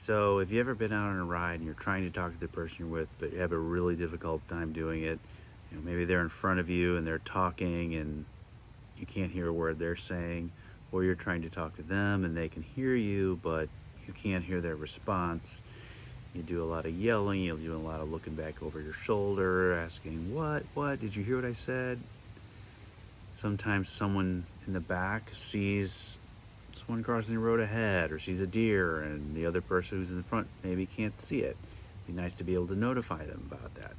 So if you ever been out on a ride and you're trying to talk to the person you're with, but you have a really difficult time doing it, maybe they're in front of you and they're talking and you can't hear a word they're saying, or you're trying to talk to them and they can hear you, but you can't hear their response. You do a lot of yelling, you'll do a lot of looking back over your shoulder, asking, what, did you hear what I said? Sometimes someone in the back sees someone crossing the road ahead or sees a deer and the other person who's in the front maybe can't see it. It'd be nice to be able to notify them about that.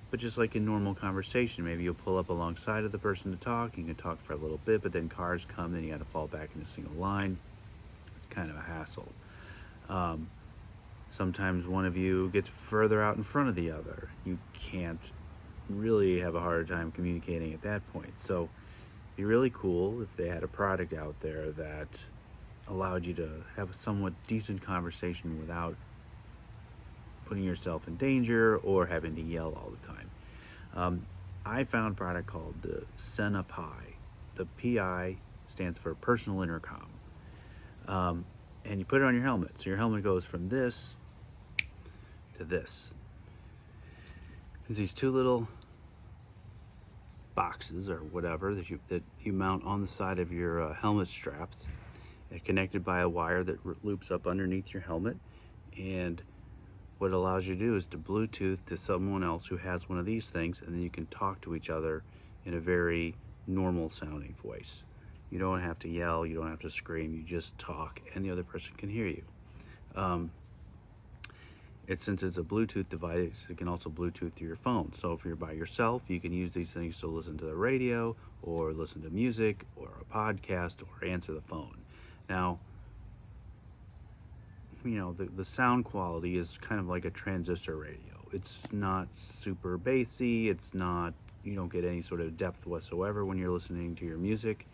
But just like in normal conversation, maybe you'll pull up alongside of the person to talk. You can talk for a little bit, but then cars come, then you got to fall back in a single line. It's kind of a hassle. Sometimes one of you gets further out in front of the other. You can't really have a harder time communicating at that point. So it'd be really cool if they had a product out there that allowed you to have a somewhat decent conversation without putting yourself in danger or having to yell all the time. I found a product called the Sena Pi. The PI stands for personal intercom. And you put it on your helmet. So your helmet goes from this to this. There's these two little boxes or whatever that you mount on the side of your helmet straps. They're connected by a wire that loops up underneath your helmet, and what it allows you to do is to Bluetooth to someone else who has one of these things, and then you can talk to each other in a very normal sounding voice. You don't have to yell, you don't have to scream, you just talk and the other person can hear you. Since it's a Bluetooth device, it can also Bluetooth to your phone. So if you're by yourself, you can use these things to listen to the radio or listen to music or a podcast or answer the phone. Now, the sound quality is kind of like a transistor radio. It's not super bassy, you don't get any sort of depth whatsoever when you're listening to your music.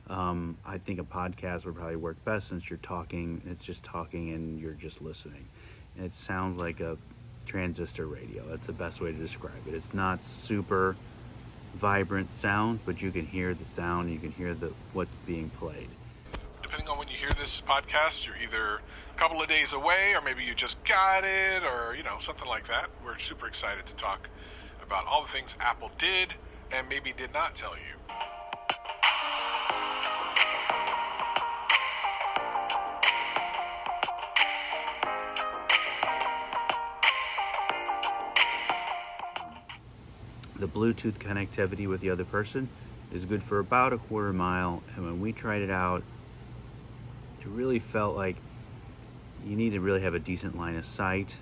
I think a podcast would probably work best since you're talking, it's just talking and you're just listening. And it sounds like a transistor radio. That's the best way to describe it. It's not super vibrant sound, but you can hear the sound, you can hear what's being played. Depending on when you hear this podcast, you're either a couple of days away, or maybe you just got it, or something like that. We're super excited to talk about all the things Apple did and maybe did not tell you. The Bluetooth connectivity with the other person is good for about a quarter mile, and when we tried it out, it really felt like you need to really have a decent line of sight.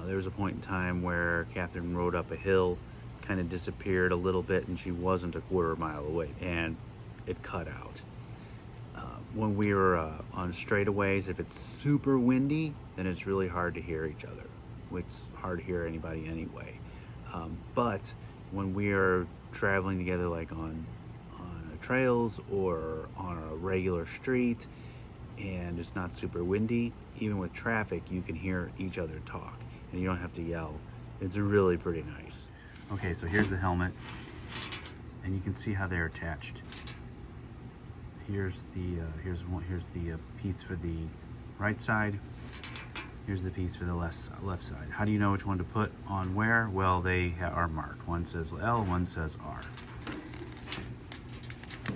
There was a point in time where Catherine rode up a hill, kind of disappeared a little bit, and she wasn't a quarter mile away, and it cut out. When we were on straightaways, if it's super windy, then it's really hard to hear each other. It's hard to hear anybody anyway. But when we are traveling together, like on trails or on a regular street, and it's not super windy, even with traffic, you can hear each other talk, and you don't have to yell. It's really pretty nice. Okay, so here's the helmet, and you can see how they're attached. Here's the piece for the right side. Here's the piece for the left side. How do you know which one to put on where? Well, they are marked. One says L, one says R.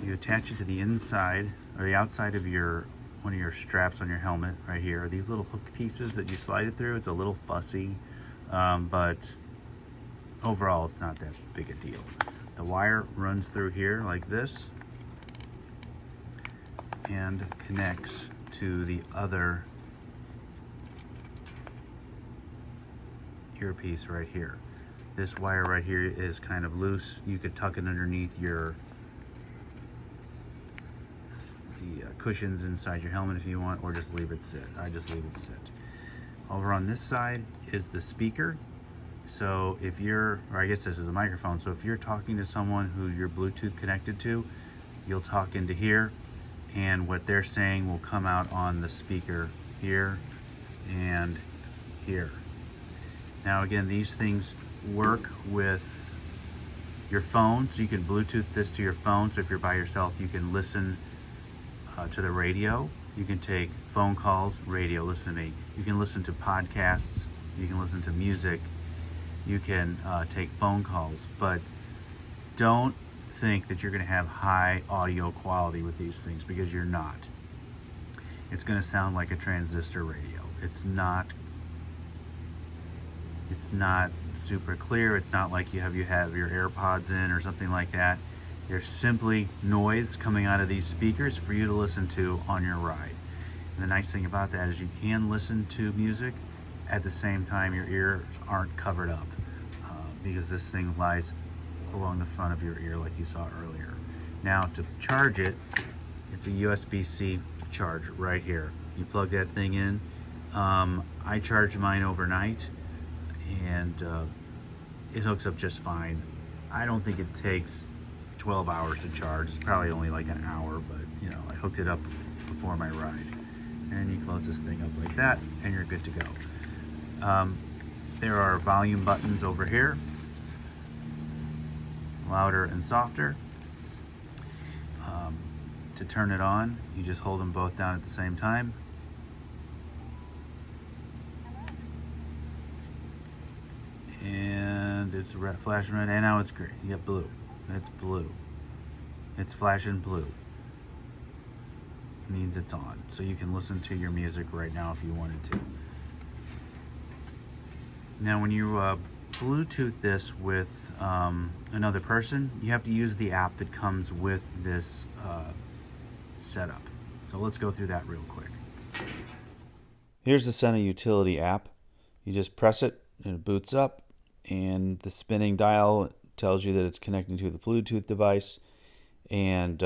You attach it to the inside or the outside of one of your straps on your helmet right here. These little hook pieces that you slide it through. It's a little fussy, but overall it's not that big a deal. The wire runs through here like this and connects to the other earpiece right here. This wire right here is kind of loose. You could tuck it underneath the cushions inside your helmet if you want, or just leave it sit. I just leave it sit. Over on this side is the speaker. So I guess this is a microphone. So if you're talking to someone who you're Bluetooth connected to, you'll talk into here, and what they're saying will come out on the speaker here and here. Now again, these things work with your phone, so you can Bluetooth this to your phone. So if you're by yourself, you can listen to the radio. You can take phone calls, radio. Listen to me. You can listen to podcasts. You can listen to music. You can take phone calls. But don't think that you're going to have high audio quality with these things, because you're not. It's going to sound like a transistor radio. It's not super clear. It's not like you have your AirPods in or something like that. There's simply noise coming out of these speakers for you to listen to on your ride. And the nice thing about that is you can listen to music at the same time your ears aren't covered up, because this thing lies along the front of your ear like you saw earlier. Now, to charge it, it's a USB-C charge right here. You plug that thing in. I charged mine overnight, and it hooks up just fine. I don't think it takes 12 hours to charge. It's probably only like an hour, but I hooked it up before my ride. And you close this thing up like that, and you're good to go. There are volume buttons over here, louder and softer. To turn it on, you just hold them both down at the same time. And it's flashing red, and now it's green. You get blue. It's blue. It's flashing blue. It means it's on. So you can listen to your music right now if you wanted to. Now, when you Bluetooth this with another person, you have to use the app that comes with this setup. So let's go through that real quick. Here's the Sena utility app. You just press it and it boots up, and the spinning dial tells you that it's connecting to the Bluetooth device. And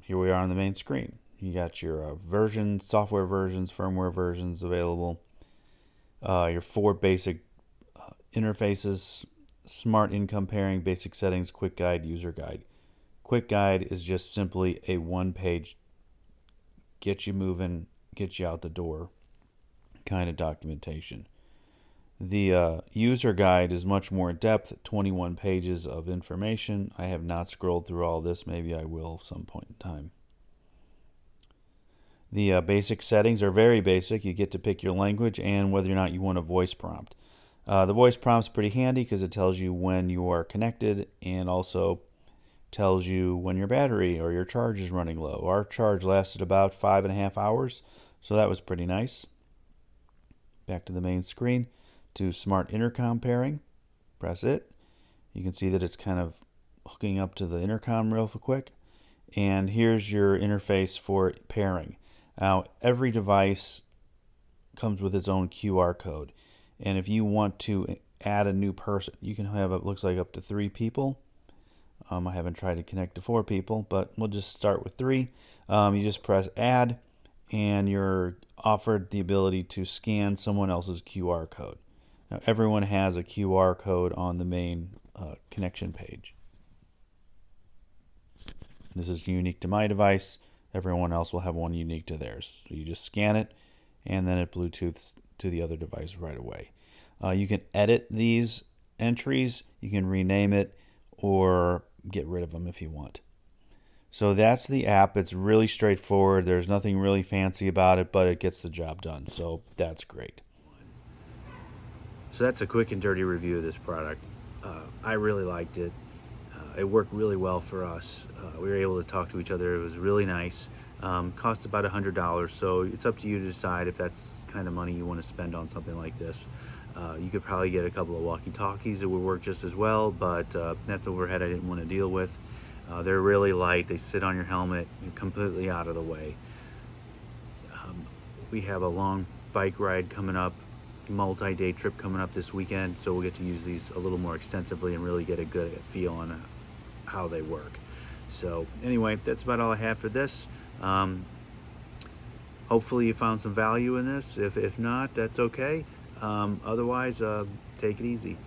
here we are on the main screen. You got your versions, software versions, firmware versions available. Your 4 basic interfaces: smart income pairing, basic settings, quick guide, user guide. Quick guide is just simply a 1-page, get you moving, get you out the door kind of documentation. The user guide is much more in depth, 21 pages of information. I have not scrolled through all this. Maybe I will at some point in time. The basic settings are very basic. You get to pick your language and whether or not you want a voice prompt. The voice prompt's pretty handy because it tells you when you are connected, and also tells you when your battery or your charge is running low. Our charge lasted about 5.5 hours, so that was pretty nice. Back to the main screen. To smart intercom pairing, press it. You can see that it's kind of hooking up to the intercom real quick. And here's your interface for pairing. Now, every device comes with its own QR code. And if you want to add a new person, you can have, it looks like, up to 3 people. I haven't tried to connect to 4 people, but we'll just start with 3. You just press add, and you're offered the ability to scan someone else's QR code. Now, everyone has a QR code on the main connection page. This is unique to my device. Everyone else will have one unique to theirs. So you just scan it, and then it Bluetooths to the other device right away. You can edit these entries. You can rename it or get rid of them if you want. So that's the app. It's really straightforward. There's nothing really fancy about it, but it gets the job done. So that's great. So that's a quick and dirty review of this product. I really liked it. It worked really well for us. We were able to talk to each other. It was really nice. Cost about $100, so it's up to you to decide if that's kind of money you want to spend on something like this. You could probably get a couple of walkie-talkies that would work just as well, but that's overhead I didn't want to deal with. They're really light. They sit on your helmet. You're completely out of the way. We have a long bike ride coming up, multi-day trip coming up this weekend, so we'll get to use these a little more extensively and really get a good feel on how they work. So anyway, that's about all I have for this. Hopefully you found some value in this. If not, that's okay. Otherwise, take it easy.